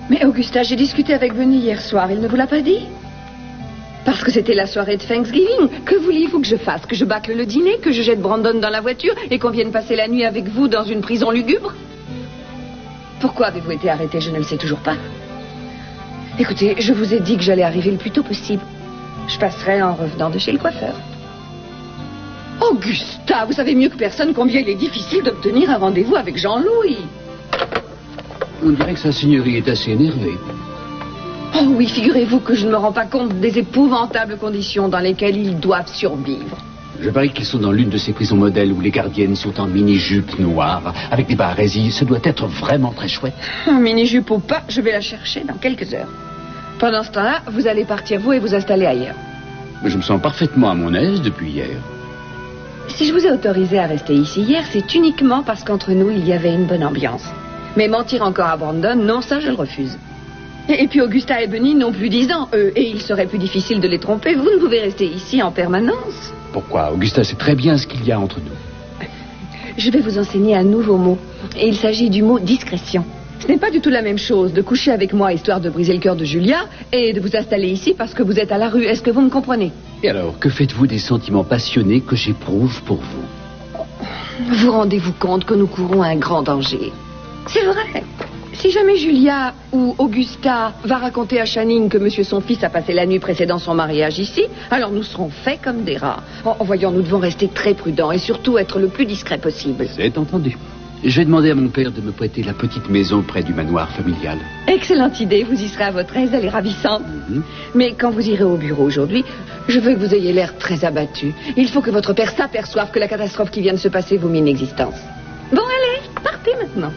Mais Augusta, j'ai discuté avec Benny hier soir. Il ne vous l'a pas dit? Parce que c'était la soirée de Thanksgiving. Que vouliez-vous que je fasse? Que je bâcle le dîner? Que je jette Brandon dans la voiture? Et qu'on vienne passer la nuit avec vous dans une prison lugubre? Pourquoi avez-vous été arrêté? Je ne le sais toujours pas. Écoutez, je vous ai dit que j'allais arriver le plus tôt possible. Je passerai en revenant de chez le coiffeur. Augusta, vous savez mieux que personne combien il est difficile d'obtenir un rendez-vous avec Jean-Louis. On dirait que sa seigneurie est assez énervée. Oh oui, figurez-vous que je ne me rends pas compte des épouvantables conditions dans lesquelles ils doivent survivre. Je parie qu'ils sont dans l'une de ces prisons modèles où les gardiennes sont en mini-jupe noire, avec des barésies. Ce doit être vraiment très chouette. Mini-jupe ou pas, je vais la chercher dans quelques heures. Pendant ce temps-là, vous allez partir, vous, et vous installer ailleurs. Je me sens parfaitement à mon aise depuis hier. Si je vous ai autorisé à rester ici hier, c'est uniquement parce qu'entre nous, il y avait une bonne ambiance. Mais mentir encore à Brandon, non, ça, je le refuse. Et puis Augusta et Benny n'ont plus 10 ans, eux, et il serait plus difficile de les tromper. Vous ne pouvez rester ici en permanence. Pourquoi? Augusta sait très bien ce qu'il y a entre nous. Je vais vous enseigner un nouveau mot. Et il s'agit du mot discrétion. Ce n'est pas du tout la même chose de coucher avec moi histoire de briser le cœur de Julia et de vous installer ici parce que vous êtes à la rue. Est-ce que vous me comprenez? Et alors, que faites-vous des sentiments passionnés que j'éprouve pour vous? Vous rendez-vous compte que nous courons un grand danger? C'est vrai. Si jamais Julia ou Augusta va raconter à Channing que monsieur son fils a passé la nuit précédant son mariage ici, alors nous serons faits comme des rats. En voyant, nous devons rester très prudents et surtout être le plus discret possible. C'est entendu. Je vais demander à mon père de me prêter la petite maison près du manoir familial. Excellente idée, vous y serez à votre aise, elle est ravissante. Mais quand vous irez au bureau aujourd'hui, je veux que vous ayez l'air très abattu. Il faut que votre père s'aperçoive que la catastrophe qui vient de se passer vous mine l'existence. Bon, allez, partez maintenant.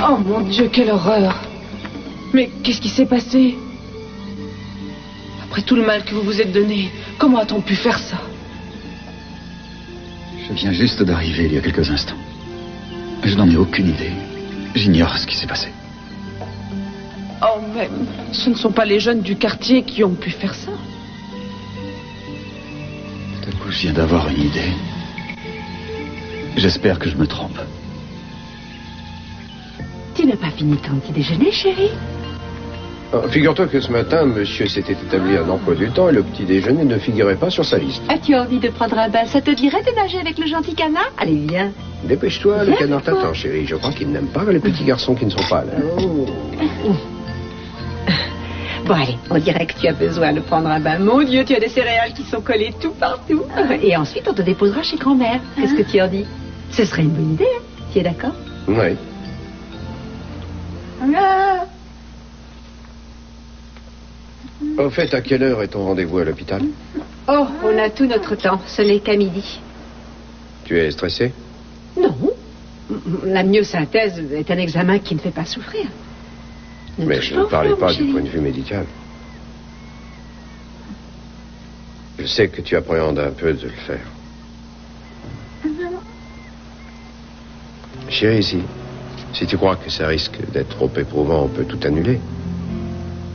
Oh mon Dieu, quelle horreur! Mais qu'est-ce qui s'est passé? Après tout le mal que vous vous êtes donné, comment a-t-on pu faire ça? Je viens juste d'arriver il y a quelques instants. Je n'en ai aucune idée. J'ignore ce qui s'est passé. Oh, mais ce ne sont pas les jeunes du quartier qui ont pu faire ça. Tout à coup, je viens d'avoir une idée. J'espère que je me trompe. Tu n'as pas fini ton petit déjeuner, chérie? Figure-toi que ce matin, monsieur s'était établi un emploi du temps et le petit déjeuner ne figurait pas sur sa liste. As-tu envie de prendre un bain? Ça te dirait de nager avec le gentil canard? Allez, viens. Dépêche-toi, le canard t'attend, chérie. Je crois qu'il n'aime pas les petits garçons qui ne sont pas là. Oh. Bon, allez, on dirait que tu as besoin de prendre un bain. Mon Dieu, tu as des céréales qui sont collées tout partout. Et ensuite, on te déposera chez grand-mère. Qu'est-ce que tu en dis? Ce serait une bonne idée, hein? Tu es d'accord? Oui. Au fait, à quelle heure est ton rendez-vous à l'hôpital? Oh, on a tout notre temps. Ce n'est qu'à midi. Tu es stressé? Non. La myosynthèse est un examen qui ne fait pas souffrir. Mais je ne parlais pas du point de vue médical. Je sais que tu appréhendes un peu de le faire. Chérie, si tu crois que ça risque d'être trop éprouvant, on peut tout annuler.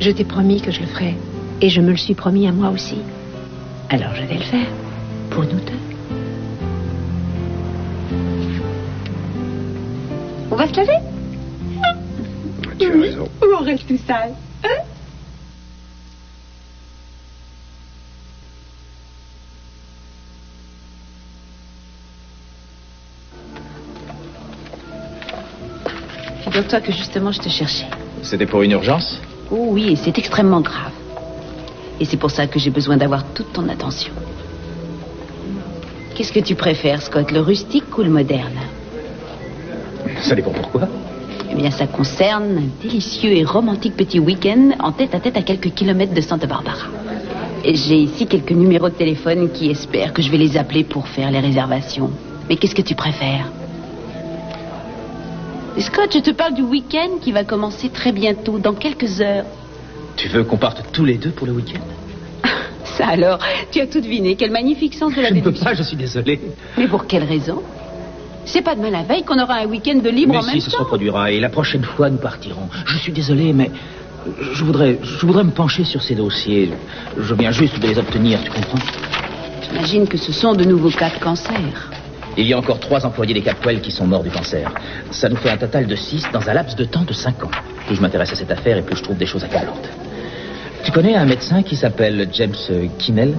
Je t'ai promis que je le ferais. Et je me le suis promis à moi aussi. Alors je vais le faire. Pour nous deux. On va se laver? Tu as raison. Ou on reste tout sale, hein? Figure-toi que justement je te cherchais. C'était pour une urgence? Oh oui, et c'est extrêmement grave. Et c'est pour ça que j'ai besoin d'avoir toute ton attention. Qu'est-ce que tu préfères, Scott, le rustique ou le moderne? Ça dépend pourquoi. Eh bien, ça concerne un délicieux et romantique petit week-end en tête-à-tête à quelques kilomètres de Santa Barbara. Et j'ai ici quelques numéros de téléphone qui espèrent que je vais les appeler pour faire les réservations. Mais qu'est-ce que tu préfères? Scott, je te parle du week-end qui va commencer très bientôt, dans quelques heures. Tu veux qu'on parte tous les deux pour le week-end? Ça alors, tu as tout deviné. Quel magnifique sens de la Je ne peux déduction. pas, je suis désolé. Mais pour quelle raison? C'est pas demain la veille qu'on aura un week-end de libre en même Mais si, ce se temps. reproduira, et la prochaine fois, nous partirons. Je suis désolé, mais je voudrais me pencher sur ces dossiers. Je viens juste de les obtenir, tu comprends? J'imagine que ce sont de nouveaux cas de cancer. Il y a encore 3 employés des Capwell qui sont morts du cancer. Ça nous fait un total de 6 dans un laps de temps de 5 ans. Plus je m'intéresse à cette affaire et plus je trouve des choses accablantes. Tu connais un médecin qui s'appelle James Kinnell?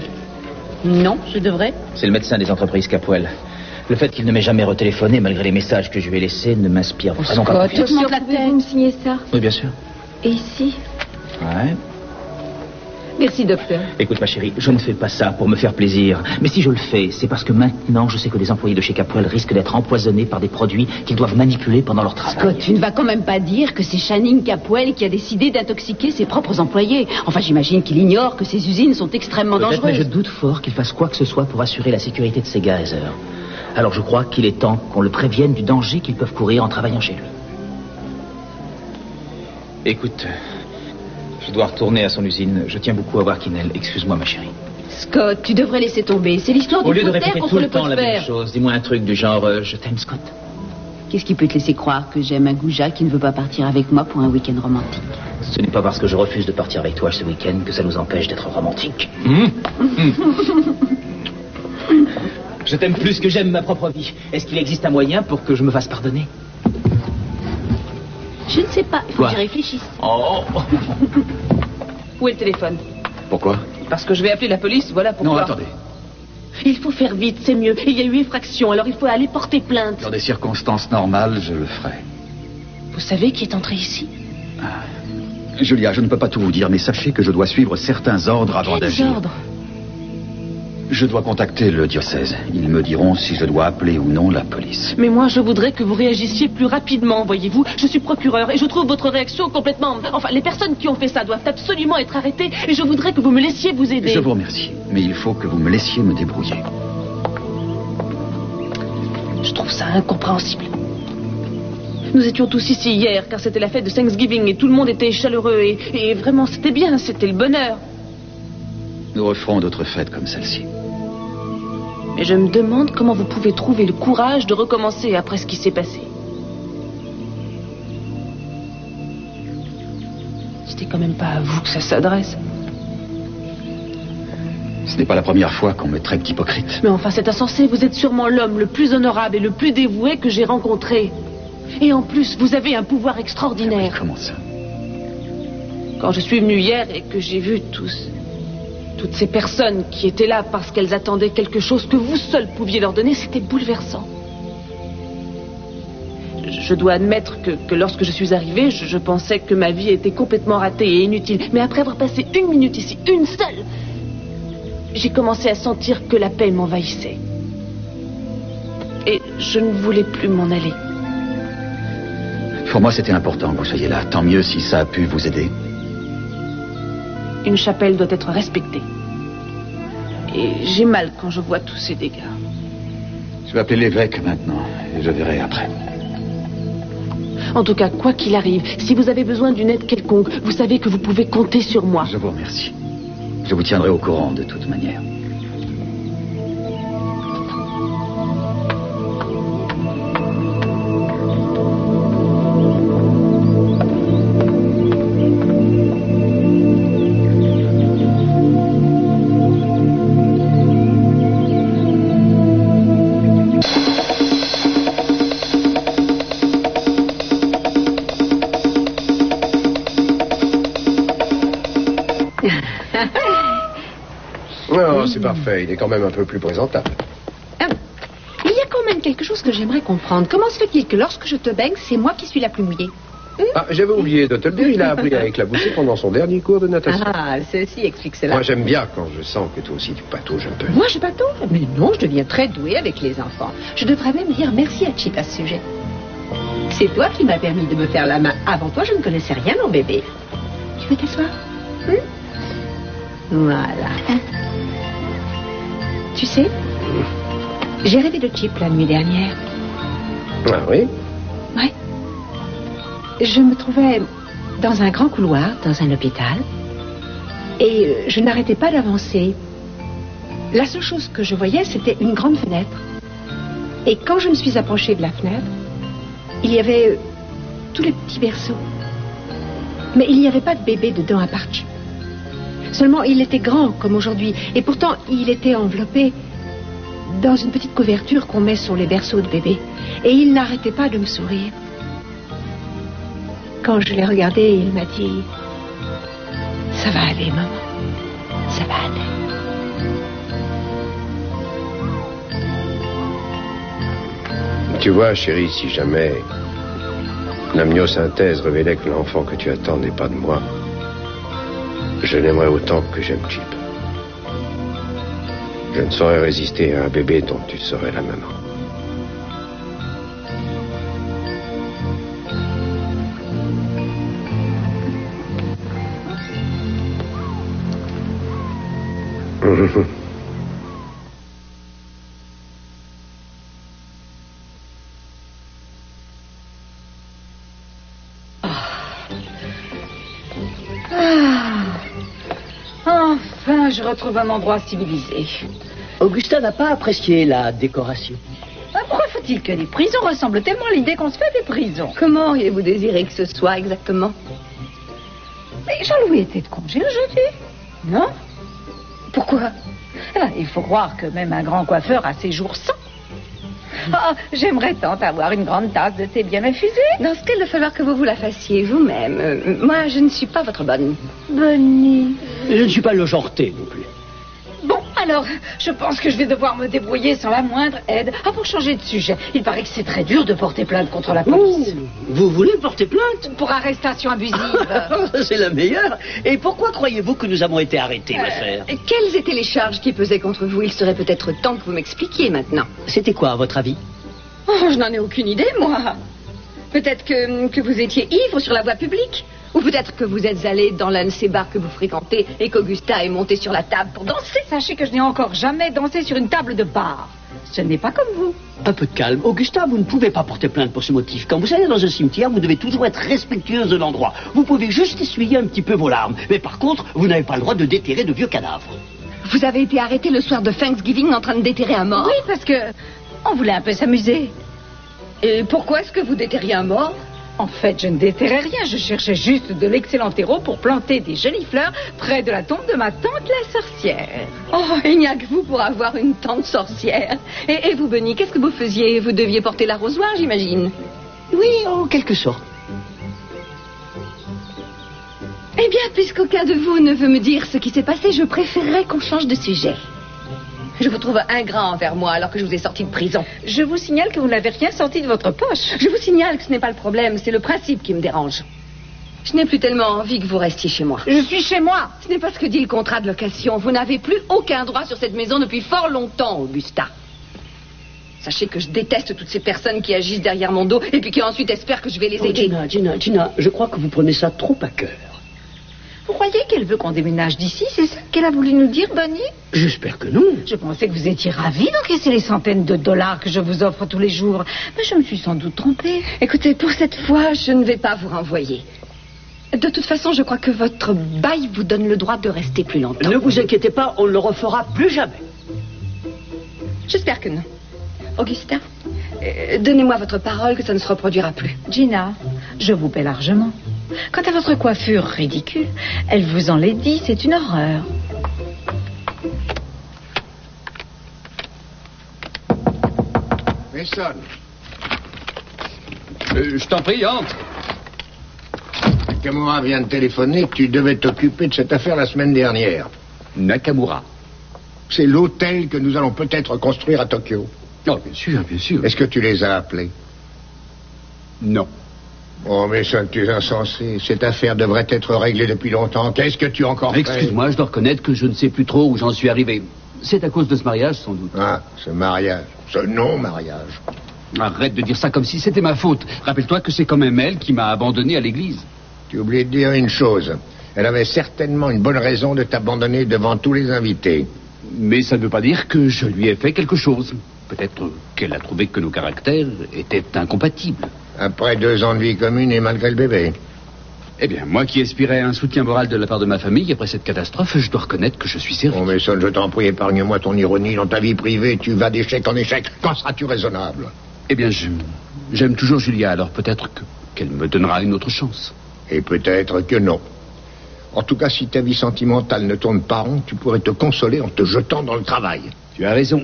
Non, je devrais. C'est le médecin des entreprises Capwell. Le fait qu'il ne m'ait jamais retéléphoné, malgré les messages que je lui ai laissés, ne m'inspire vraiment pas confiance. Monsieur, pouvez-vous me signer ça? Oui, bien sûr. Et ici? Ouais. Merci, docteur. Écoute, ma chérie, je ne fais pas ça pour me faire plaisir. Mais si je le fais, c'est parce que maintenant, je sais que les employés de chez Capwell risquent d'être empoisonnés par des produits qu'ils doivent manipuler pendant leur travail. Scott, tu ne vas quand même pas dire que c'est Channing Capwell qui a décidé d'intoxiquer ses propres employés. Enfin, j'imagine qu'il ignore que ces usines sont extrêmement Peut-être, mais je dangereuses. doute fort qu'il fasse quoi que ce soit pour assurer la sécurité de ces gars, Heather. Alors je crois qu'il est temps qu'on le prévienne du danger qu'ils peuvent courir en travaillant chez lui. Écoute, je dois retourner à son usine. Je tiens beaucoup à voir Kinnell. Excuse-moi, ma chérie. Scott, tu devrais laisser tomber. C'est l'histoire Au du lieu de poster répéter contre tout le le temps la même poster. chose, dis-moi un truc du genre je t'aime, Scott. Qu'est-ce qui peut te laisser croire que j'aime un goujat qui ne veut pas partir avec moi pour un week-end romantique? Ce n'est pas parce que je refuse de partir avec toi ce week-end que ça nous empêche d'être romantiques. Je t'aime plus que j'aime ma propre vie. Est-ce qu'il existe un moyen pour que je me fasse pardonner? Je ne sais pas. Il faut Quoi? que j'y réfléchisse. Oh. Où est le téléphone? Pourquoi? Parce que je vais appeler la police, voilà pourquoi. Non, attendez. Il faut faire vite, c'est mieux. Il y a eu effraction, alors il faut aller porter plainte. Dans des circonstances normales, je le ferai. Vous savez qui est entré ici? Julia, je ne peux pas tout vous dire, mais sachez que je dois suivre certains ordres avant Quels d'agir. ordres? Je dois contacter le diocèse. Ils me diront si je dois appeler ou non la police. Mais moi, je voudrais que vous réagissiez plus rapidement, voyez-vous. Je suis procureur et je trouve votre réaction complètement... Enfin, les personnes qui ont fait ça doivent absolument être arrêtées et je voudrais que vous me laissiez vous aider. Je vous remercie, mais il faut que vous me laissiez me débrouiller. Je trouve ça incompréhensible. Nous étions tous ici hier, car c'était la fête de Thanksgiving et tout le monde était chaleureux et vraiment, c'était bien, c'était le bonheur. Nous referons d'autres fêtes comme celle-ci. Mais je me demande comment vous pouvez trouver le courage de recommencer après ce qui s'est passé. C'était quand même pas à vous que ça s'adresse. Ce n'est pas la première fois qu'on me traite d'hypocrite. Mais enfin, c'est insensé, vous êtes sûrement l'homme le plus honorable et le plus dévoué que j'ai rencontré. Et en plus, vous avez un pouvoir extraordinaire. Comment ça? Quand je suis venu hier et que j'ai vu toutes ces personnes qui étaient là parce qu'elles attendaient quelque chose que vous seul pouviez leur donner, c'était bouleversant. Je dois admettre que lorsque je suis arrivée, je pensais que ma vie était complètement ratée et inutile. Mais après avoir passé 1 minute ici, une seule, j'ai commencé à sentir que la paix m'envahissait. Et je ne voulais plus m'en aller. Pour moi, c'était important que vous soyez là. Tant mieux si ça a pu vous aider. Une chapelle doit être respectée. Et j'ai mal quand je vois tous ces dégâts. Je vais appeler l'évêque maintenant, et je verrai après. En tout cas, quoi qu'il arrive, si vous avez besoin d'une aide quelconque, vous savez que vous pouvez compter sur moi. Je vous remercie. Je vous tiendrai au courant de toute manière. Non, c'est parfait. Il est quand même un peu plus présentable. Il y a quand même quelque chose que j'aimerais comprendre. Comment se fait-il que lorsque je te baigne, c'est moi qui suis la plus mouillée? Ah, j'avais oublié de te le dire. Il a appris à éclabousser pendant son dernier cours de natation. Ah, ceci explique cela. Moi, j'aime bien quand je sens que toi aussi tu patauges un peu. Moi, je patauge? Mais non, je deviens très douée avec les enfants. Je devrais même dire merci à Chip à ce sujet. C'est toi qui m'as permis de me faire la main. Avant toi, je ne connaissais rien, mon bébé. Tu veux t'asseoir? Voilà. Tu sais, j'ai rêvé de Chip la nuit dernière. Ah oui? Ouais. Je me trouvais dans un grand couloir, dans un hôpital, et je n'arrêtais pas d'avancer. La seule chose que je voyais, c'était une grande fenêtre. Et quand je me suis approchée de la fenêtre, il y avait tous les petits berceaux. Mais il n'y avait pas de bébé dedans à part. Seulement, il était grand, comme aujourd'hui. Et pourtant, il était enveloppé dans une petite couverture qu'on met sur les berceaux de bébé. Et il n'arrêtait pas de me sourire. Quand je l'ai regardé, il m'a dit... Ça va aller, maman. Ça va aller. Tu vois, chérie, si jamais l'amniosynthèse révélait que l'enfant que tu attends n'est pas de moi, je l'aimerais autant que j'aime Chip. Je ne saurais résister à un bébé dont tu serais la maman. Enfin, je retrouve un endroit civilisé. Augusta n'a pas apprécié la décoration. Pourquoi faut-il que les prisons ressemblent tellement à l'idée qu'on se fait des prisons? Comment auriez-vous désiré que ce soit exactement? Mais Jean-Louis était de congé aujourd'hui, non? Pourquoi? Il faut croire que même un grand coiffeur a ses jours sans. J'aimerais tant avoir une grande tasse de thé bien infusé. Dans ce cas, il va falloir que vous vous la fassiez vous-même. Moi, je ne suis pas votre bonne. Bonnie. Je ne suis pas le genre thé non plus. Bon, alors, je pense que je vais devoir me débrouiller sans la moindre aide. Pour changer de sujet, il paraît que c'est très dur de porter plainte contre la police. Vous voulez porter plainte? Pour arrestation abusive. C'est la meilleure. Et pourquoi croyez-vous que nous avons été arrêtés, ma chère? Quelles étaient les charges qui pesaient contre vous? Il serait peut-être temps que vous m'expliquiez maintenant. C'était quoi, à votre avis? Je n'en ai aucune idée, moi. Peut-être que vous étiez ivre sur la voie publique. Ou peut-être que vous êtes allé dans l'un de ces bars que vous fréquentez et qu'Augusta est monté sur la table pour danser. Sachez que je n'ai encore jamais dansé sur une table de bar. Ce n'est pas comme vous. Un peu de calme. Augusta, vous ne pouvez pas porter plainte pour ce motif. Quand vous allez dans un cimetière, vous devez toujours être respectueuse de l'endroit. Vous pouvez juste essuyer un petit peu vos larmes. Mais par contre, vous n'avez pas le droit de déterrer de vieux cadavres. Vous avez été arrêté le soir de Thanksgiving en train de déterrer un mort? Oui, parce que on voulait un peu s'amuser. Et pourquoi est-ce que vous déterriez un mort? En fait, je ne déterrais rien. Je cherchais juste de l'excellent terreau pour planter des jolies fleurs près de la tombe de ma tante la sorcière. Il n'y a que vous pour avoir une tante sorcière. Et vous, Bonnie, qu'est-ce que vous faisiez? Vous deviez porter l'arrosoir, j'imagine. Oui, en quelque sorte. Eh bien, puisqu'aucun de vous ne veut me dire ce qui s'est passé, je préférerais qu'on change de sujet. Je vous trouve ingrat envers moi alors que je vous ai sorti de prison. Je vous signale que vous n'avez rien sorti de votre poche. Je vous signale que ce n'est pas le problème, c'est le principe qui me dérange. Je n'ai plus tellement envie que vous restiez chez moi. Je suis chez moi. Ce n'est pas ce que dit le contrat de location. Vous n'avez plus aucun droit sur cette maison depuis fort longtemps, Augusta. Sachez que je déteste toutes ces personnes qui agissent derrière mon dos et puis qui ensuite espèrent que je vais les aider. Gina, je crois que vous prenez ça trop à cœur. Vous croyez qu'elle veut qu'on déménage d'ici? C'est ça qu'elle a voulu nous dire, Bonnie? J'espère que non. Je pensais que vous étiez ravie d'encaisser les centaines de dollars que je vous offre tous les jours. Mais je me suis sans doute trompée. Écoutez, pour cette fois, je ne vais pas vous renvoyer. De toute façon, je crois que votre bail vous donne le droit de rester plus longtemps. Ne vous inquiétez pas, on ne le refera plus jamais. J'espère que non. Augusta, donnez-moi votre parole que ça ne se reproduira plus. Gina, je vous paie largement. Quant à votre coiffure ridicule, elle vous en l'a dit, c'est une horreur. Mason. Je t'en prie, entre. Nakamura vient de téléphoner que tu devais t'occuper de cette affaire la semaine dernière. Nakamura. C'est l'hôtel que nous allons peut-être construire à Tokyo. Oh, bien sûr, bien sûr. Est-ce que tu les as appelés? Non. Oh, mais ça, tu es insensé. Cette affaire devrait être réglée depuis longtemps. Qu'est-ce que tu as encore fait? Excuse-moi, je dois reconnaître que je ne sais plus trop où j'en suis arrivé. C'est à cause de ce mariage, sans doute. Ah, ce mariage. Ce non-mariage. Arrête de dire ça comme si c'était ma faute. Rappelle-toi que c'est quand même elle qui m'a abandonné à l'église. Tu oublies de dire une chose. Elle avait certainement une bonne raison de t'abandonner devant tous les invités. Mais ça ne veut pas dire que je lui ai fait quelque chose. Peut-être qu'elle a trouvé que nos caractères étaient incompatibles. Après 2 ans de vie commune et malgré le bébé. Eh bien, moi qui aspirais à un soutien moral de la part de ma famille, après cette catastrophe, je dois reconnaître que je suis servi. Oh, Mason, je t'en prie, épargne-moi ton ironie. Dans ta vie privée, tu vas d'échec en échec. Quand seras-tu raisonnable? Eh bien, j'aime toujours Julia, alors peut-être qu'elle me donnera une autre chance. Et peut-être que non. En tout cas, si ta vie sentimentale ne tourne pas rond, tu pourrais te consoler en te jetant dans le travail. Tu as raison.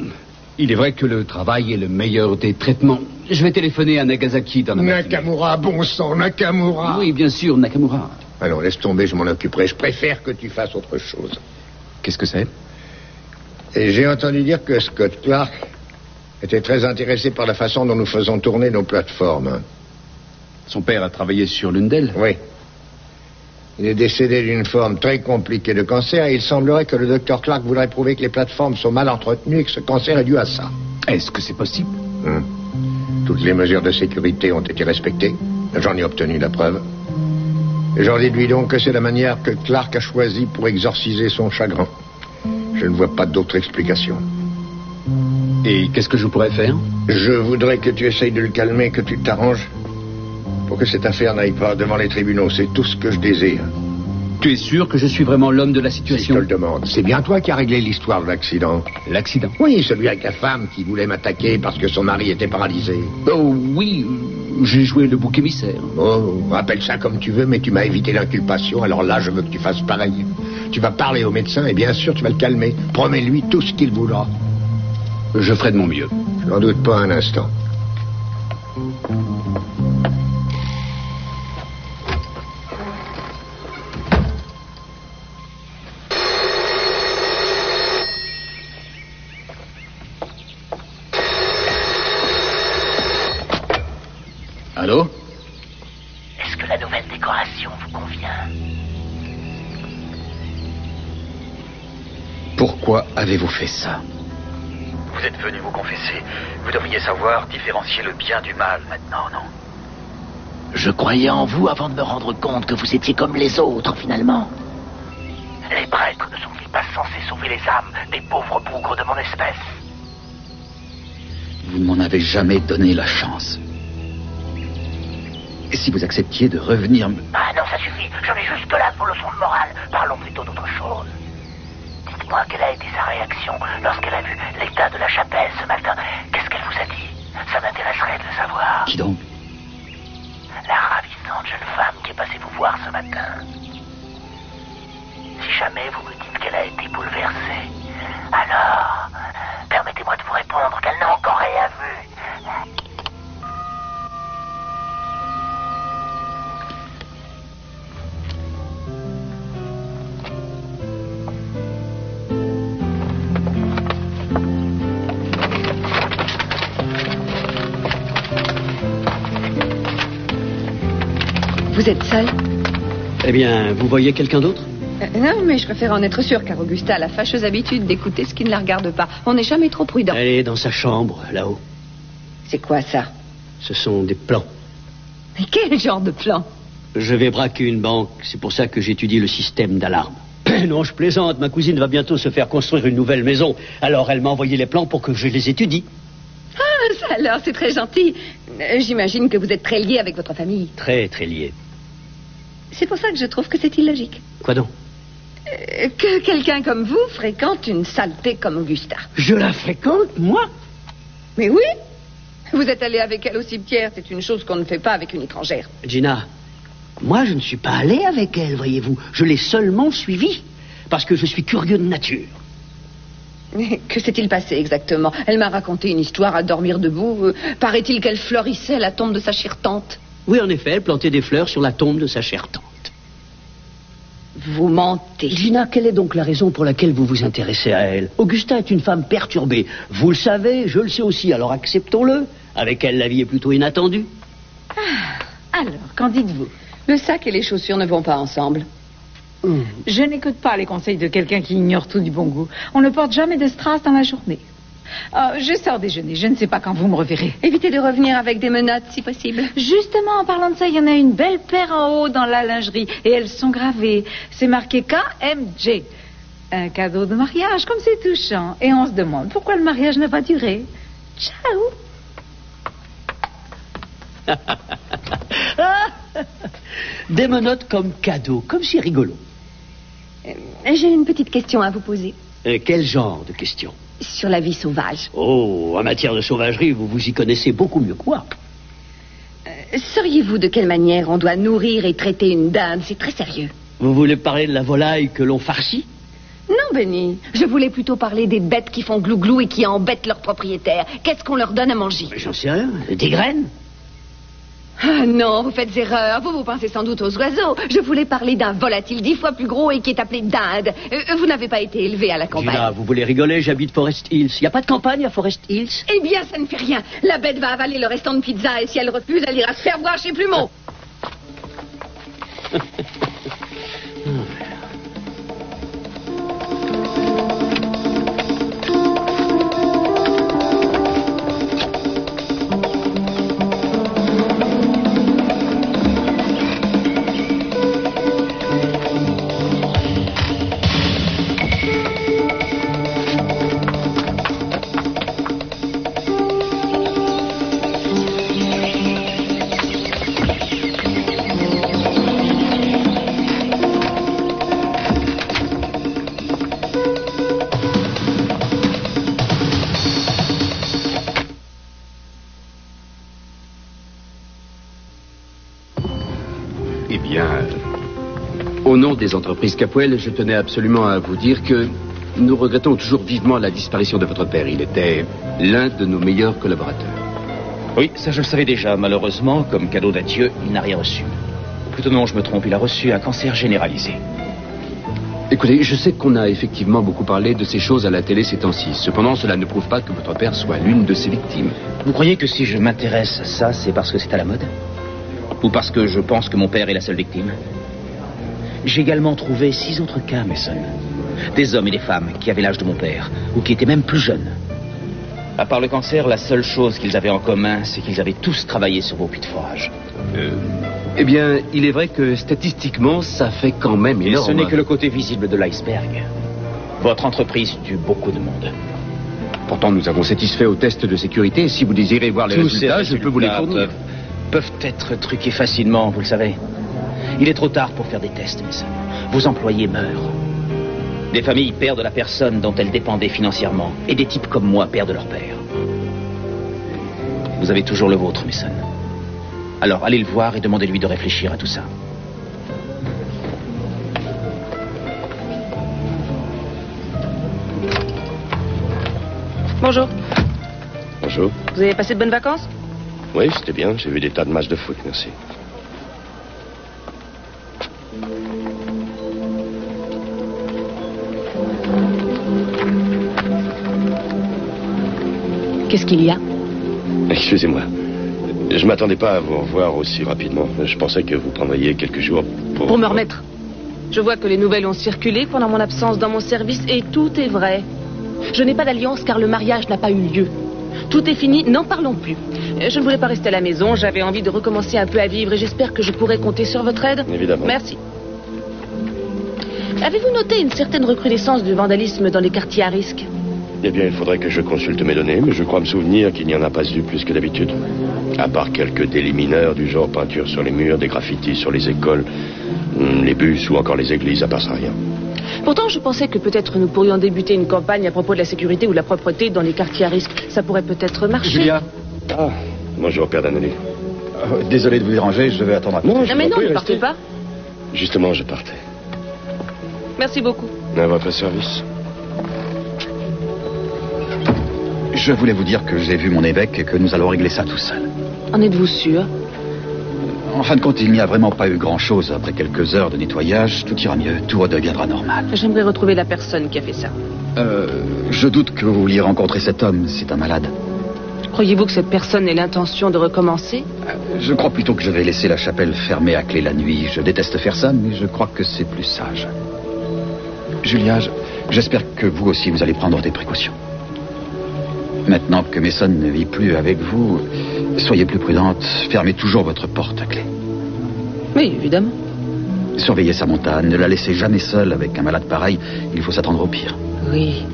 Il est vrai que le travail est le meilleur des traitements. Je vais téléphoner à Nagasaki dans la matinée. Nakamura, bon sang, Nakamura. Oui, bien sûr, Nakamura. Alors, laisse tomber, je m'en occuperai. Je préfère que tu fasses autre chose. Qu'est-ce que c'est? Et j'ai entendu dire que Scott Clark était très intéressé par la façon dont nous faisons tourner nos plateformes. Son père a travaillé sur l'une d'elles? Oui. Il est décédé d'une forme très compliquée de cancer et il semblerait que le docteur Clark voudrait prouver que les plateformes sont mal entretenues et que ce cancer est dû à ça. Est-ce que c'est possible? Toutes les mesures de sécurité ont été respectées. J'en ai obtenu la preuve. Et j'en déduis donc que c'est la manière que Clark a choisie pour exorciser son chagrin. Je ne vois pas d'autre explication. Et qu'est-ce que je pourrais faire? Je voudrais que tu essayes de le calmer, que tu t'arranges pour que cette affaire n'aille pas devant les tribunaux. C'est tout ce que je désire. Tu es sûr que je suis vraiment l'homme de la situation? Si je te le demande. C'est bien toi qui as réglé l'histoire de l'accident. L'accident? Oui, celui avec la femme qui voulait m'attaquer parce que son mari était paralysé. Oh oui, j'ai joué le bouc émissaire. Oh, appelle ça comme tu veux, mais tu m'as évité l'inculpation, alors là, je veux que tu fasses pareil. Tu vas parler au médecin et bien sûr, tu vas le calmer. Promets-lui tout ce qu'il voudra. Je ferai de mon mieux. Je n'en doute pas un instant. Allô? Est-ce que la nouvelle décoration vous convient? Pourquoi avez-vous fait ça? Vous êtes venu vous confesser. Vous devriez savoir différencier le bien du mal maintenant, non? Je croyais en vous avant de me rendre compte que vous étiez comme les autres, finalement. Les prêtres ne sont-ils pas censés sauver les âmes des pauvres bougres de mon espèce? Vous ne m'en avez jamais donné la chance. Et si vous acceptiez de revenir me... Ah non, ça suffit. J'en ai juste là pour leçon de morale. Parlons plutôt d'autre chose. Dites-moi quelle a été sa réaction lorsqu'elle a vu l'état de la chapelle ce matin. Qu'est-ce qu'elle vous a dit? Ça m'intéresserait de le savoir. Qui donc? La ravissante jeune femme qui est passée vous voir ce matin. Si jamais vous me dites qu'elle a été bouleversée, alors permettez-moi de vous répondre qu'elle n'a encore rien vu. Vous êtes seul? Eh bien, vous voyez quelqu'un d'autre? Non, mais je préfère en être sûr, car Augusta a la fâcheuse habitude d'écouter ce qui ne la regarde pas. On n'est jamais trop prudent. Elle est dans sa chambre, là-haut. C'est quoi ça? Ce sont des plans. Mais quel genre de plan? Je vais braquer une banque, c'est pour ça que j'étudie le système d'alarme. Non, je plaisante, ma cousine va bientôt se faire construire une nouvelle maison. Alors elle m'a envoyé les plans pour que je les étudie. Ah, ça alors, c'est très gentil. J'imagine que vous êtes très lié avec votre famille. Très, très lié. C'est pour ça que je trouve que c'est illogique. Quoi donc? Que quelqu'un comme vous fréquente une saleté comme Augusta. Je la fréquente, moi? Mais oui. Vous êtes allé avec elle au cimetière, c'est une chose qu'on ne fait pas avec une étrangère. Gina, moi je ne suis pas allé avec elle, voyez-vous. Je l'ai seulement suivie, parce que je suis curieux de nature. Mais que s'est-il passé exactement? Elle m'a raconté une histoire à dormir debout. Paraît-il qu'elle fleurissait à la tombe de sa chère tante. Oui, en effet, elle plantait des fleurs sur la tombe de sa chère tante. Vous mentez. Gina, quelle est donc la raison pour laquelle vous vous intéressez à elle? Augusta est une femme perturbée. Vous le savez, je le sais aussi, alors acceptons-le. Avec elle, la vie est plutôt inattendue. Ah, alors, qu'en dites-vous? Le sac et les chaussures ne vont pas ensemble. Je n'écoute pas les conseils de quelqu'un qui ignore tout du bon goût. On ne porte jamais de strass dans la journée. Je sors déjeuner, je ne sais pas quand vous me reverrez. Évitez de revenir avec des menottes, si possible. Justement, en parlant de ça, il y en a une belle paire en haut dans la lingerie. Et elles sont gravées. C'est marqué KMJ. Un cadeau de mariage, comme c'est touchant. Et on se demande pourquoi le mariage n'a pas duré. Ciao. Des menottes comme cadeau, comme c'est rigolo. J'ai une petite question à vous poser. Quel genre de question? Sur la vie sauvage. Oh, en matière de sauvagerie, vous vous y connaissez beaucoup mieux que moi. Sauriez-vous de quelle manière on doit nourrir et traiter une dinde? C'est très sérieux. Vous voulez parler de la volaille que l'on farcit? Non, Benny. Je voulais plutôt parler des bêtes qui font glouglou et qui embêtent leurs propriétaires. Qu'est-ce qu'on leur donne à manger? J'en sais rien. Des graines? Ah non, vous faites erreur. Vous pensez sans doute aux oiseaux. Je voulais parler d'un volatile 10 fois plus gros et qui est appelé dinde. Vous n'avez pas été élevé à la campagne. Gina, vous voulez rigoler? J'habite Forest Hills. Il n'y a pas de campagne à Forest Hills? Eh bien, ça ne fait rien. La bête va avaler le restant de pizza et si elle refuse, elle ira se faire voir chez Plumeau. Eh bien, au nom des entreprises Capwell, je tenais absolument à vous dire que nous regrettons toujours vivement la disparition de votre père. Il était l'un de nos meilleurs collaborateurs. Oui, ça je le savais déjà. Malheureusement, comme cadeau d'adieu, il n'a rien reçu. Ou plutôt non, je me trompe, il a reçu un cancer généralisé. Écoutez, je sais qu'on a effectivement beaucoup parlé de ces choses à la télé ces temps-ci. Cependant, cela ne prouve pas que votre père soit l'une de ses victimes. Vous croyez que si je m'intéresse à ça, c'est parce que c'est à la mode? Ou parce que je pense que mon père est la seule victime? J'ai également trouvé 6 autres cas, Mason. Des hommes et des femmes qui avaient l'âge de mon père, ou qui étaient même plus jeunes. À part le cancer, la seule chose qu'ils avaient en commun, c'est qu'ils avaient tous travaillé sur vos puits de forage. Eh bien, il est vrai que statistiquement, ça fait quand même Et énorme. ce n'est que le côté visible de l'iceberg. Votre entreprise tue beaucoup de monde. Pourtant, nous avons satisfait aux tests de sécurité. Et si vous désirez voir les Tous ces résultats, je peux vous les fournir. peuvent être truqués facilement, vous le savez. Il est trop tard pour faire des tests, Mason. Vos employés meurent. Des familles perdent la personne dont elles dépendaient financièrement. Et des types comme moi perdent leur père. Vous avez toujours le vôtre, Mason. Alors allez le voir et demandez-lui de réfléchir à tout ça. Bonjour. Bonjour. Vous avez passé de bonnes vacances? Oui, c'était bien. J'ai vu des tas de matchs de foot, merci. Qu'est-ce qu'il y a? Excusez-moi. Je m'attendais pas à vous revoir aussi rapidement. Je pensais que vous prendriez quelques jours Pour me remettre. Je vois que les nouvelles ont circulé pendant mon absence dans mon service et tout est vrai. Je n'ai pas d'alliance car le mariage n'a pas eu lieu. Tout est fini, n'en parlons plus. Je ne voulais pas rester à la maison, j'avais envie de recommencer un peu à vivre et j'espère que je pourrai compter sur votre aide. Évidemment. Merci. Avez-vous noté une certaine recrudescence du vandalisme dans les quartiers à risque? Eh bien, il faudrait que je consulte mes données, mais je crois me souvenir qu'il n'y en a pas eu plus que d'habitude. À part quelques délits mineurs du genre peinture sur les murs, des graffitis sur les écoles, les bus ou encore les églises, à part ça, rien. Pourtant, je pensais que peut-être nous pourrions débuter une campagne à propos de la sécurité ou de la propreté dans les quartiers à risque. Ça pourrait peut-être marcher. Julia. Ah, bonjour, Père Donnelly. Désolé de vous déranger, je vais attendre un peu. Non, Non, mais non, ne partez pas. Justement, je partais. Merci beaucoup. À votre service. Je voulais vous dire que j'ai vu mon évêque et que nous allons régler ça tout seul. En êtes-vous sûr? En fin de compte, il n'y a vraiment pas eu grand-chose. Après quelques heures de nettoyage, tout ira mieux, tout redeviendra normal. J'aimerais retrouver la personne qui a fait ça. Je doute que vous vouliez rencontrer cet homme, c'est un malade. Croyez-vous que cette personne ait l'intention de recommencer? Je crois plutôt que je vais laisser la chapelle fermée à clé la nuit. Je déteste faire ça, mais je crois que c'est plus sage. Julia, j'espère que vous aussi vous allez prendre des précautions. Maintenant que Mason ne vit plus avec vous, soyez plus prudente. Fermez toujours votre porte à clé. Oui, évidemment. Surveillez sa montagne. Ne la laissez jamais seule avec un malade pareil. Il faut s'attendre au pire. Oui.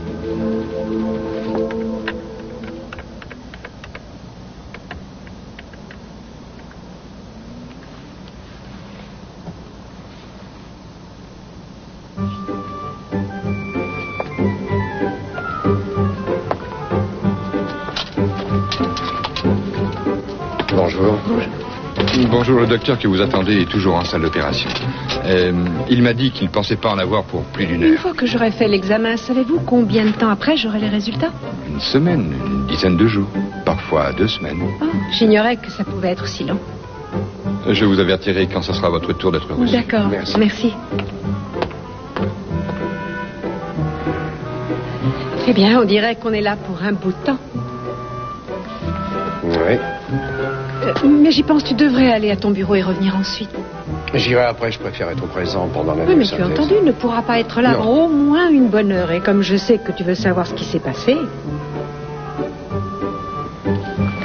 Bonjour. Bonjour, le docteur que vous attendez est toujours en salle d'opération. Il m'a dit qu'il ne pensait pas en avoir pour plus d'une Une heure. fois que j'aurai fait l'examen, savez-vous combien de temps après j'aurai les résultats? Une semaine, une dizaine de jours, parfois 2 semaines. Oh, j'ignorais que ça pouvait être si long. Je vous avertirai quand ce sera votre tour d'être reçu. D'accord, merci. Eh bien, on dirait qu'on est là pour un bout de temps. Oui. Mais j'y pense, tu devrais aller à ton bureau et revenir ensuite. J'irai après, je préfère être présent pendant la Oui, mais synthèse. tu as entendu, il ne pourra pas être là Non. avant au moins une bonne heure. Et comme je sais que tu veux savoir ce qui s'est passé...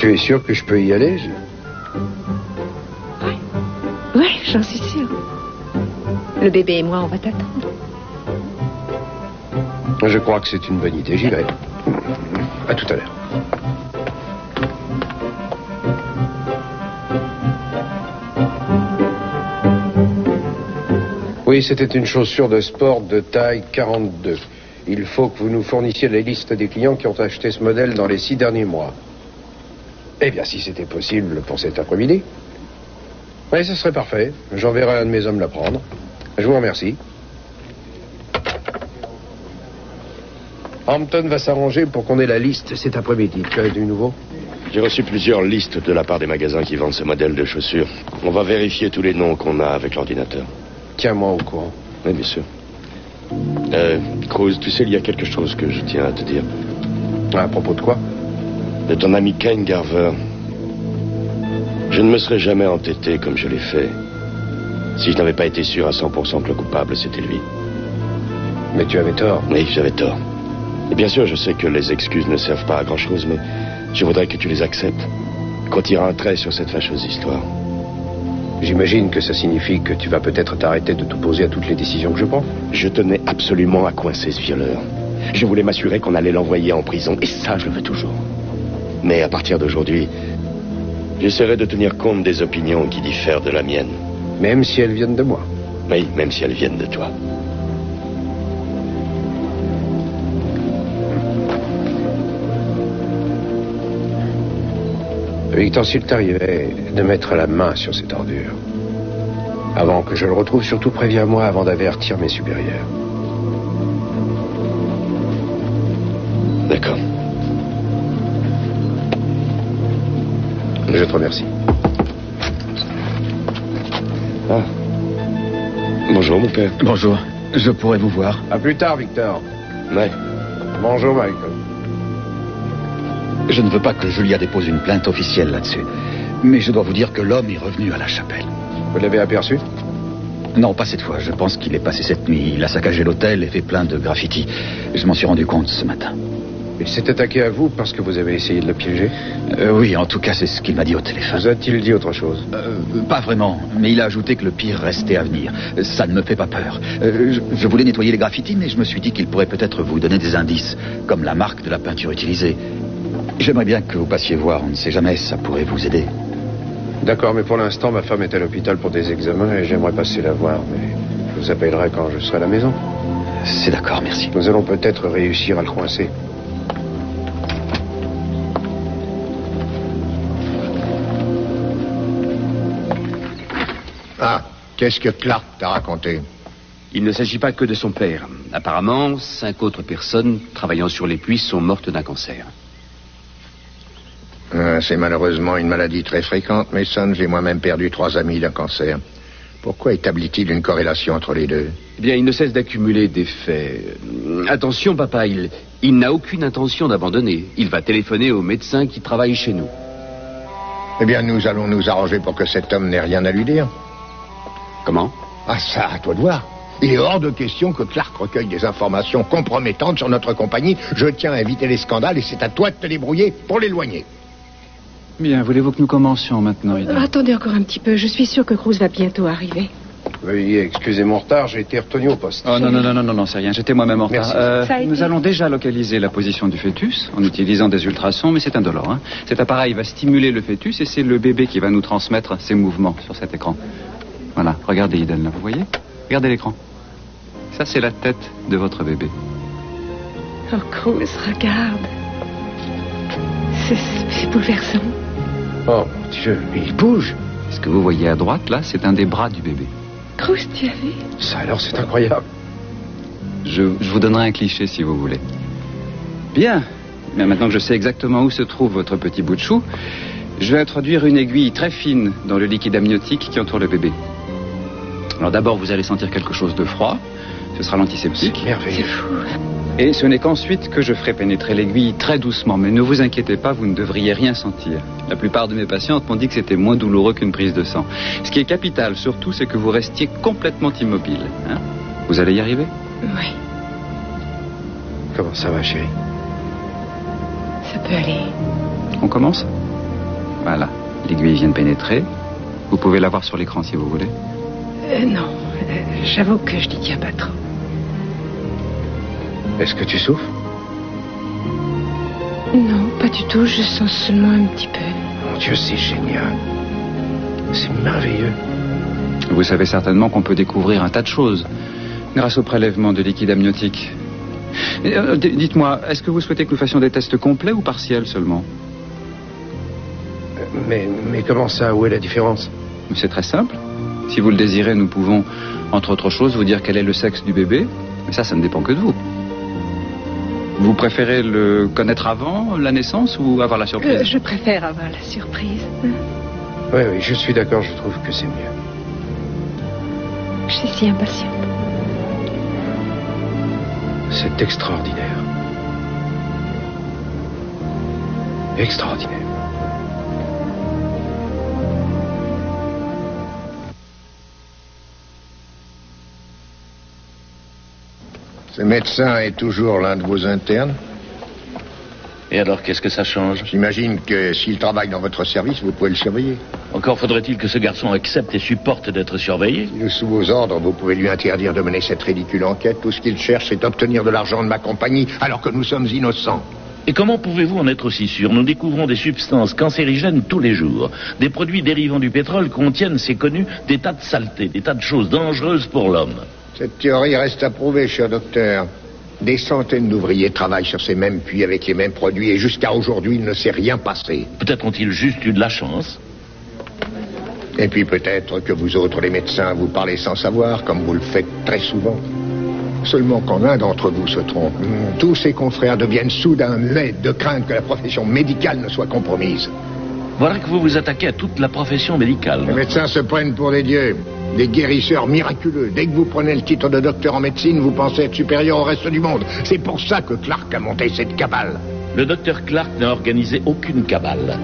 Tu es sûr que je peux y aller? Oui, j'en suis sûre. Le bébé et moi, on va t'attendre. Je crois que c'est une bonne idée, j'y vais. À tout à l'heure. Oui, c'était une chaussure de sport de taille 42. Il faut que vous nous fournissiez la liste des clients qui ont acheté ce modèle dans les 6 derniers mois. Eh bien, si c'était possible pour cet après-midi. Oui, ce serait parfait. J'enverrai un de mes hommes la prendre. Je vous remercie. Hampton va s'arranger pour qu'on ait la liste cet après-midi. Tu as du nouveau? J'ai reçu plusieurs listes de la part des magasins qui vendent ce modèle de chaussures. On va vérifier tous les noms qu'on a avec l'ordinateur. Tiens-moi au courant. Oui, bien sûr. Cruz, tu sais, il y a quelque chose que je tiens à te dire. À propos de quoi? De ton ami Kane Garver. Je ne me serais jamais entêté comme je l'ai fait si je n'avais pas été sûr à 100% que le coupable, c'était lui. Mais tu avais tort. Oui, j'avais tort. Et bien sûr, je sais que les excuses ne servent pas à grand-chose, mais je voudrais que tu les acceptes. Qu'on tire un trait sur cette fâcheuse histoire. J'imagine que ça signifie que tu vas peut-être t'arrêter de t'opposer à toutes les décisions que je prends. Je tenais absolument à coincer ce violeur. Je voulais m'assurer qu'on allait l'envoyer en prison, et ça, je le veux toujours. Mais à partir d'aujourd'hui, j'essaierai de tenir compte des opinions qui diffèrent de la mienne. Même si elles viennent de moi. Oui, même si elles viennent de toi. Victor, s'il t'arrivait de mettre la main sur cette ordure, avant que je le retrouve, surtout préviens-moi avant d'avertir mes supérieurs. D'accord. Je te remercie. Ah. Bonjour, mon père. Bonjour. Je pourrais vous voir. À plus tard, Victor. Ouais. Bonjour, Michael. Je ne veux pas que Julia dépose une plainte officielle là-dessus. Mais je dois vous dire que l'homme est revenu à la chapelle. Vous l'avez aperçu? Non, pas cette fois. Je pense qu'il est passé cette nuit. Il a saccagé l'hôtel et fait plein de graffitis. Je m'en suis rendu compte ce matin. Il s'est attaqué à vous parce que vous avez essayé de le piéger? Oui, en tout cas, c'est ce qu'il m'a dit au téléphone. Vous a-t-il dit autre chose? Pas vraiment, mais il a ajouté que le pire restait à venir. Ça ne me fait pas peur. Je voulais nettoyer les graffitis, mais je me suis dit qu'il pourrait peut-être vous donner des indices, comme la marque de la peinture utilisée. J'aimerais bien que vous passiez voir, on ne sait jamais, ça pourrait vous aider. D'accord, mais pour l'instant, ma femme est à l'hôpital pour des examens et j'aimerais passer la voir, mais je vous appellerai quand je serai à la maison. C'est d'accord, merci. Nous allons peut-être réussir à le coincer. Ah, qu'est-ce que Clark t'a raconté? Il ne s'agit pas que de son père. Apparemment, 5 autres personnes travaillant sur les puits sont mortes d'un cancer. C'est malheureusement une maladie très fréquente, Mason. J'ai moi-même perdu 3 amis d'un cancer. Pourquoi établit-il une corrélation entre les deux? Eh bien, il ne cesse d'accumuler des faits. Attention, papa, il n'a aucune intention d'abandonner. Il va téléphoner au médecin qui travaille chez nous. Eh bien, nous allons nous arranger pour que cet homme n'ait rien à lui dire. Comment? Ah, ça, à toi de voir. Il est hors de question que Clark recueille des informations compromettantes sur notre compagnie. Je tiens à éviter les scandales et c'est à toi de te débrouiller pour l'éloigner. Bien, voulez-vous que nous commencions maintenant, Ida? Attendez encore un petit peu, je suis sûre que Cruz va bientôt arriver. Veuillez excuser mon retard, j'ai été retenu au poste. Oh non, c'est rien, j'étais moi-même en retard. Nous allons déjà localiser la position du fœtus en utilisant des ultrasons, mais c'est indolore. Hein. Cet appareil va stimuler le fœtus et c'est le bébé qui va nous transmettre ses mouvements sur cet écran. Voilà, regardez Eden, là, vous voyez? Regardez l'écran. Ça, c'est la tête de votre bébé. Oh, Cruz, regarde. C'est bouleversant. Oh, mon Dieu, il bouge. Ce que vous voyez à droite, là, c'est un des bras du bébé. Cruz, tu as vu? Ça alors, c'est incroyable. Je vous donnerai un cliché, si vous voulez. Bien. Mais maintenant que je sais exactement où se trouve votre petit bout de chou, je vais introduire une aiguille très fine dans le liquide amniotique qui entoure le bébé. Alors d'abord, vous allez sentir quelque chose de froid. Ce sera l'antiseptique. C'est merveilleux. C'est fou. Et ce n'est qu'ensuite que je ferai pénétrer l'aiguille très doucement. Mais ne vous inquiétez pas, vous ne devriez rien sentir. La plupart de mes patientes m'ont dit que c'était moins douloureux qu'une prise de sang. Ce qui est capital, surtout, c'est que vous restiez complètement immobile. Hein? Vous allez y arriver? Oui, Comment ça va, chérie? ça peut aller. On commence? Voilà. L'aiguille vient de pénétrer. Vous pouvez la voir sur l'écran si vous voulez. Non, j'avoue que je n'y tiens pas trop. Est-ce que tu souffres? Non, pas du tout, je sens seulement un petit peu. Mon Dieu, c'est génial. C'est merveilleux. Vous savez certainement qu'on peut découvrir un tas de choses grâce au prélèvement de liquide amniotique. Dites-moi, est-ce que vous souhaitez que nous fassions des tests complets ou partiels seulement? Mais comment ça? Où est la différence? C'est très simple. Si vous le désirez, nous pouvons, entre autres choses, vous dire quel est le sexe du bébé. Mais ça ne dépend que de vous. Vous préférez le connaître avant la naissance ou avoir la surprise? Je préfère avoir la surprise. Oui, je suis d'accord, je trouve que c'est mieux. Je suis si impatiente. C'est extraordinaire. Extraordinaire. Ce médecin est toujours l'un de vos internes? Et alors, qu'est-ce que ça change? J'imagine que s'il travaille dans votre service, vous pouvez le surveiller. Encore faudrait-il que ce garçon accepte et supporte d'être surveillé. S'il est sous vos ordres, vous pouvez lui interdire de mener cette ridicule enquête. Tout ce qu'il cherche, c'est d'obtenir de l'argent de ma compagnie, alors que nous sommes innocents. Et comment pouvez-vous en être aussi sûr? Nous découvrons des substances cancérigènes tous les jours. Des produits dérivant du pétrole contiennent, c'est connu, des tas de saletés, des tas de choses dangereuses pour l'homme. Cette théorie reste à prouver, cher docteur. Des centaines d'ouvriers travaillent sur ces mêmes puits avec les mêmes produits et jusqu'à aujourd'hui, il ne s'est rien passé. Peut-être ont-ils juste eu de la chance. Et puis peut-être que vous autres, les médecins, vous parlez sans savoir, comme vous le faites très souvent. Seulement quand l'un d'entre vous se trompe, tous ses confrères deviennent soudain muets de crainte que la profession médicale ne soit compromise. Voilà que vous vous attaquez à toute la profession médicale. Les médecins se prennent pour des dieux, des guérisseurs miraculeux. Dès que vous prenez le titre de docteur en médecine, vous pensez être supérieur au reste du monde. C'est pour ça que Clark a monté cette cabale. Le docteur Clark n'a organisé aucune cabale.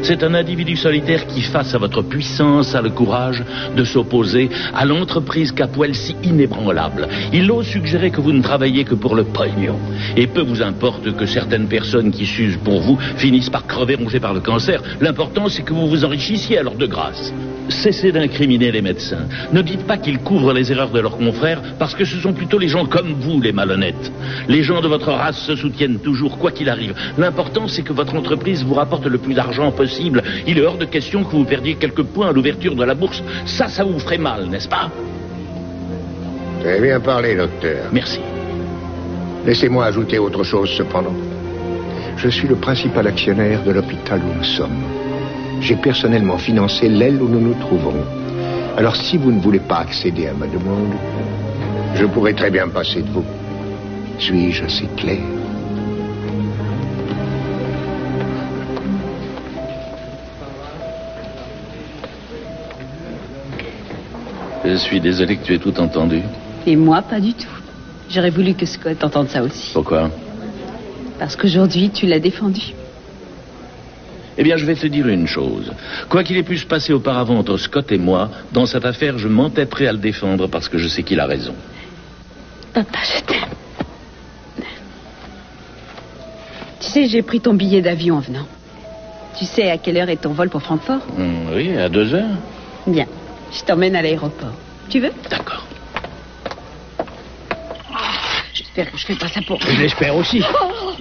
C'est un individu solitaire qui, face à votre puissance, a le courage de s'opposer à l'entreprise Capwell si inébranlable. Il ose suggérer que vous ne travaillez que pour le pognon. Et peu vous importe que certaines personnes qui s'usent pour vous finissent par crever rongées par le cancer. L'important, c'est que vous vous enrichissiez alors de grâce. Cessez d'incriminer les médecins. Ne dites pas qu'ils couvrent les erreurs de leurs confrères, parce que ce sont plutôt les gens comme vous, les malhonnêtes. Les gens de votre race se soutiennent toujours, quoi qu'il arrive. L'important, c'est que votre entreprise vous rapporte le plus d'argent possible. Il est hors de question que vous perdiez quelques points à l'ouverture de la bourse. Ça vous ferait mal, n'est-ce pas? Vous avez bien parlé, docteur. Merci. Laissez-moi ajouter autre chose, cependant. Je suis le principal actionnaire de l'hôpital où nous sommes. J'ai personnellement financé l'aile où nous nous trouvons. Alors, si vous ne voulez pas accéder à ma demande, je pourrais très bien passer de vous. Suis-je assez clair? Je suis désolé que tu aies tout entendu. Et moi, pas du tout. J'aurais voulu que Scott entende ça aussi. Pourquoi? Parce qu'aujourd'hui, tu l'as défendu. Eh bien, je vais te dire une chose. Quoi qu'il ait pu se passer auparavant entre Scott et moi, dans cette affaire, je m'entêterai à le défendre parce que je sais qu'il a raison. Papa, je t'aime. Tu sais, j'ai pris ton billet d'avion en venant. Tu sais à quelle heure est ton vol pour Francfort? Oui, à 2 heures. Bien, je t'emmène à l'aéroport. Tu veux? D'accord. J'espère que je fais pas ça pour... Je l'espère aussi.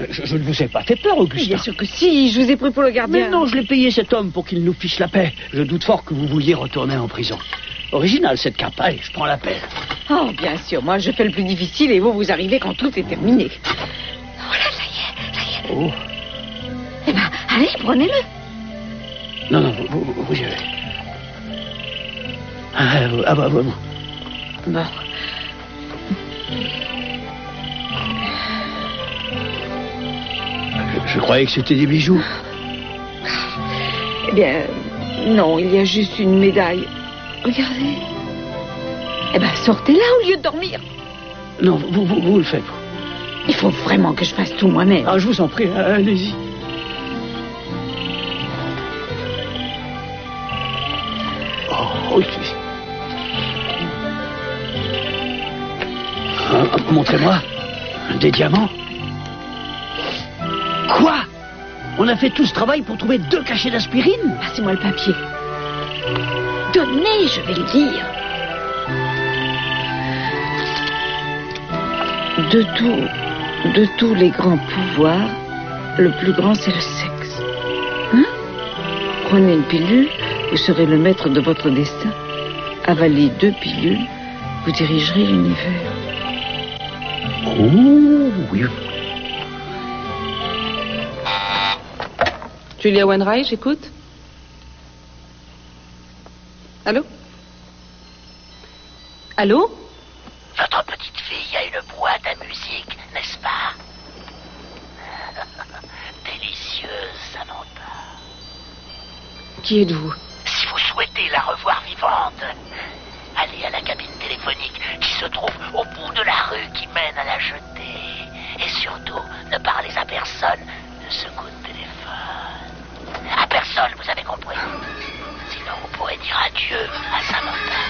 Je ne vous ai pas fait peur, Augustin. Bien sûr que si, je vous ai pris pour le gardien. Mais non, je l'ai payé cet homme pour qu'il nous fiche la paix. Je doute fort que vous vouliez retourner en prison. Original cette cape, allez, je prends la peine. Oh, bien sûr, moi je fais le plus difficile et vous arrivez quand tout est terminé. Oh là, ça y est. Oh. Eh ben, allez, prenez-le. Non, vous y allez. Ah bah, bon. Bon. Je croyais que c'était des bijoux. Eh bien, non, il y a juste une médaille. Regardez. Eh bien, sortez-la au lieu de dormir. Non, vous le faites. Il faut vraiment que je fasse tout moi-même. Ah, je vous en prie, allez-y. Oh, oui. Montrez-moi. Des diamants. Quoi? On a fait tout ce travail pour trouver 2 cachets d'aspirine? Passez-moi le papier. Donnez, je vais le dire. De tous les grands pouvoirs, le plus grand, c'est le sexe. Hein? Prenez une pilule, vous serez le maître de votre destin. Avalez 2 pilules, vous dirigerez l'univers. Oh, oui. Julia Wainwright, j'écoute. Allô? Allô? Votre petite fille a une boîte à musique, n'est-ce pas? Délicieuse, Samantha. Qui êtes-vous? Si vous souhaitez la revoir vivante, allez à la cabine téléphonique qui se trouve au bout de la rue qui mène à la jetée. Et surtout, ne parlez à personne de ce coup de téléphone. À personne, vous avez compris? Sinon, vous pourrez dire adieu à Samantha.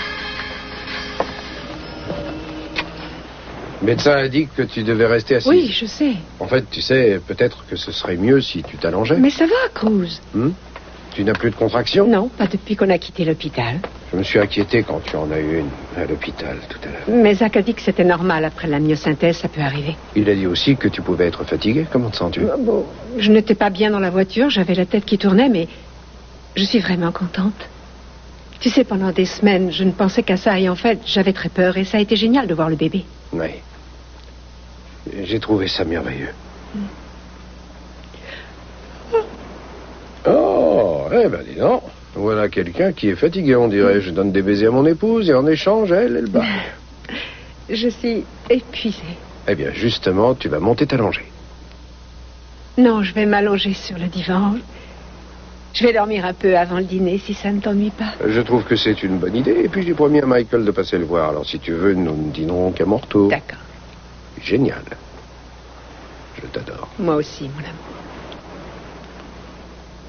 Le médecin a dit que tu devais rester assis. Oui, je sais. En fait, tu sais, peut-être que ce serait mieux si tu t'allongeais. Mais ça va, Cruz. Tu n'as plus de contractions? Non, pas depuis qu'on a quitté l'hôpital. Je me suis inquiété quand tu en as eu une à l'hôpital tout à l'heure. Mais Zach a dit que c'était normal. Après la myosynthèse, ça peut arriver. Il a dit aussi que tu pouvais être fatigué. Comment te sens-tu? Bon, je n'étais pas bien dans la voiture, j'avais la tête qui tournait, mais je suis vraiment contente. Tu sais, pendant des semaines, je ne pensais qu'à ça et en fait, j'avais très peur et ça a été génial de voir le bébé. Oui. J'ai trouvé ça merveilleux. Oh, eh ben dis donc. Voilà quelqu'un qui est fatigué, on dirait. Je donne des baisers à mon épouse et en échange, elle baille. Je suis épuisée. Eh bien, justement, tu vas monter t'allonger. Non, je vais m'allonger sur le divan. Je vais dormir un peu avant le dîner, si ça ne t'ennuie pas. Je trouve que c'est une bonne idée. Et puis, j'ai promis à Michael de passer le voir. Alors, si tu veux, nous ne dînerons qu'à mon retour. D'accord. Génial. Je t'adore. Moi aussi, mon amour.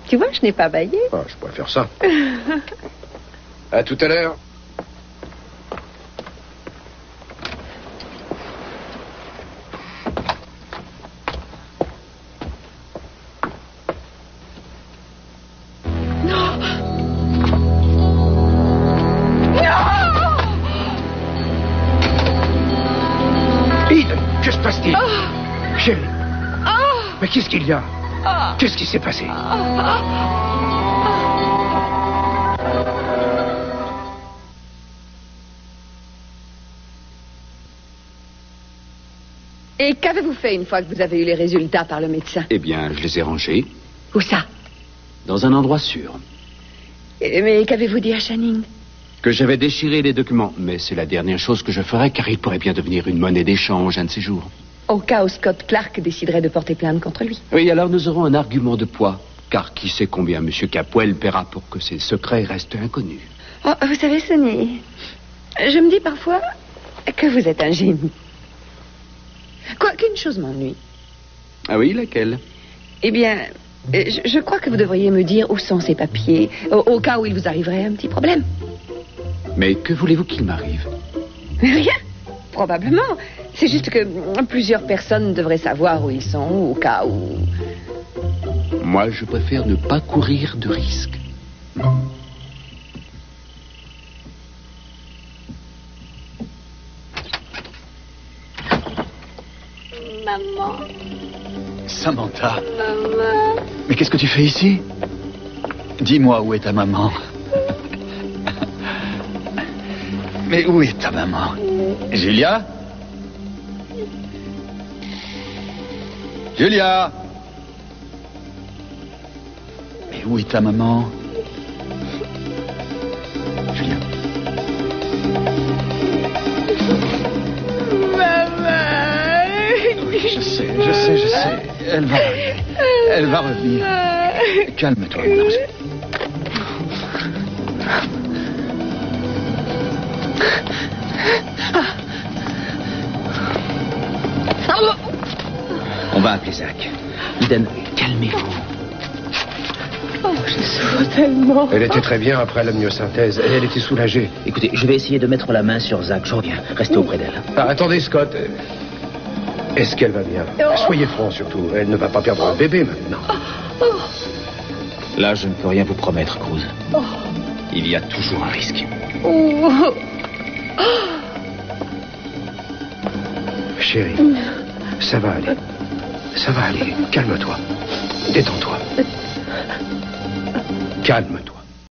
Tu vois, je n'ai pas baillé. Ah, je pourrais faire ça. À tout à l'heure. Que se passe-t-il? Chérie. Mais qu'est-ce qu'il y a? Qu'est-ce qui s'est passé? Et qu'avez-vous fait une fois que vous avez eu les résultats par le médecin? Eh bien, je les ai rangés. Où ça? Dans un endroit sûr. Mais qu'avez-vous dit à Channing? Que j'avais déchiré les documents. Mais c'est la dernière chose que je ferais, car il pourrait bien devenir une monnaie d'échange un de ces jours. Au cas où Scott Clark déciderait de porter plainte contre lui. Oui, alors nous aurons un argument de poids. Car qui sait combien M. Capwell paiera pour que ses secrets restent inconnus. Oh, vous savez, Sonny, je me dis parfois que vous êtes un génie. Quoiqu'une chose m'ennuie. Ah oui, laquelle? Eh bien, je crois que vous devriez me dire où sont ces papiers, au cas où il vous arriverait un petit problème. Mais que voulez-vous qu'il m'arrive? Rien, probablement. C'est juste que plusieurs personnes devraient savoir où ils sont, au cas où... Moi, je préfère ne pas courir de risques. Maman. Samantha. Maman. Mais qu'est-ce que tu fais ici? Dis-moi où est ta maman. Mais où est ta maman? Julia? Julia? Mais où est ta maman? Julien. Maman. Oui, je sais. Elle va revenir. Elle va revenir. Calme-toi, mon ange. On va appeler Zach. Eden, calmez-vous. Oh, je souffre tellement. Elle était très bien après l'amniosynthèse. Et elle était soulagée. Écoutez, je vais essayer de mettre la main sur Zach. Je reviens. Restez auprès d'elle. Ah, attendez, Scott. Est-ce qu'elle va bien? Soyez franc, surtout. Elle ne va pas perdre un bébé maintenant. Là, je ne peux rien vous promettre, Cruz. Il y a toujours un risque. Chérie, ça va aller. Ça va aller. Calme-toi. Détends-toi. Calme-toi.